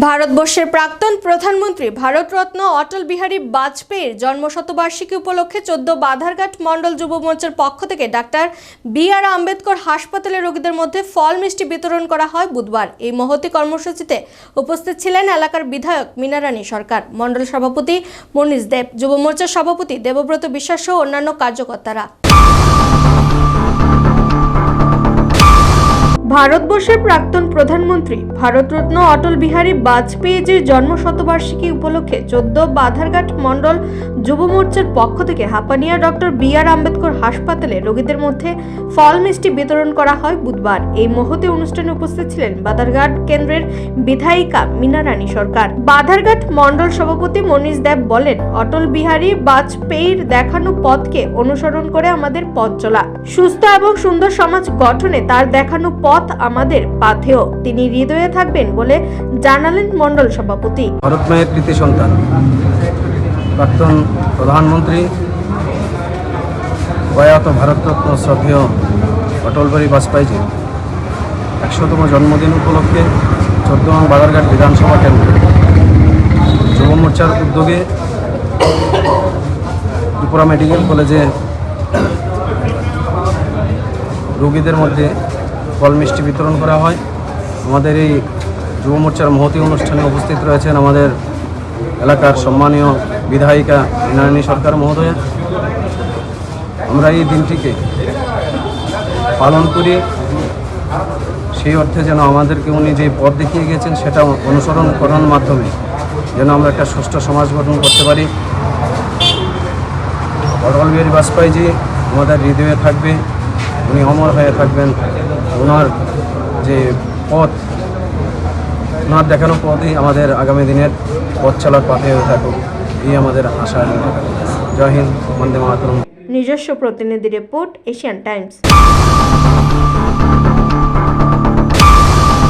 ভারতবর্ষের প্রাক্তন প্রধানমন্ত্রী ভারতরত্ন অটল বিহারী বাজপেয়ীর জন্মশতবার্ষিকী উপলক্ষে 14 বাধারঘাট মণ্ডল যুব মোর্চার পক্ষ থেকে ডাক্তার বি.আর. আম্বেদকর হাসপাতালে রোগীদের মধ্যে ফল মিষ্টি বিতরণ করা হয় বুধবার। এই মহতী কর্মসূচিতে উপস্থিত ছিলেন এলাকার বিধায়ক মীনারানী সরকার, মণ্ডল সভাপতি মনীষ দেব, যুব মোর্চার সভাপতি দেবব্রত বিশ্বাস সহ অন্যান্য কার্যকর্তারা। ভারতবর্ষের প্রাক্তন প্রধানমন্ত্রী ভারতরত্ন অটল বিহারী বাজপেয়ীর জন্মশতবার্ষিকী উপলক্ষে 14 বাধারঘাট মণ্ডল যুব মোর্চার পক্ষ থেকে হাপানিয়া ডক্টর বি.আর. আম্বেদকর হাসপাতালে রোগীদের মধ্যে ফল মিষ্টি বিতরণ করা হয় বুধবার। এই মহতী অনুষ্ঠানে উপস্থিত ছিলেন বাধারঘাট কেন্দ্রের বিধায়িকা মীনারানী সরকার। বাধারঘাট মণ্ডল সভাপতি মনীষ দেব বলেন, অটল বিহারী বাজপেয়ীর দেখানো পথকে অনুসরণ করে আমাদের পথ চলা, সুস্থ এবং সুন্দর সমাজ গঠনে তার দেখানো পথ আমাদের পাথেয়। তিনি হৃদয়ে থাকবেন বলে জানালেন মণ্ডল সভাপতি। ভারত মায়ের কৃতি সন্তান প্রাক্তন প্রধানমন্ত্রী প্রয়াত ভারতরত্ন শ্রদ্ধেয় অটল বিহারী বাজপেয়ীজির 100তম জন্মদিন উপলক্ষে 14নং বাধারঘাট বিধানসভা কেন্দ্রে যুব মোর্চার উদ্যোগে ত্রিপুরা মেডিকেল কলেজে রোগীদের মধ্যে ফল মিষ্টি বিতরণ করা হয়। আমাদের এই যুব মোর্চার মহতী অনুষ্ঠানে উপস্থিত রয়েছেন আমাদের এলাকার সম্মানীয় বিধায়িকা মীনারানী সরকার মহোদয়া। আমরা এই দিনটিকে পালন করি সেই অর্থে যেন আমাদেরকে উনি যে পথ দেখিয়ে গেছেন সেটা অনুসরণ করার মাধ্যমে যেন আমরা একটা সুষ্ঠু সমাজ গঠন করতে পারি। অটল বিহারী বাজপেয়ীজি আমাদের হৃদয়ে থাকবে, উনি অমর হয়ে থাকবেন। ওনার যে পথ, ওনার দেখানো পথই আমাদের আগামী দিনের পথ চলার পথে হয়ে থাকুক, এই আমাদের আশা। জয় হিন্দ, বন্দে মাতরম। নিজস্ব প্রতিনিধি রিপোর্ট, এশিয়ান টাইমস।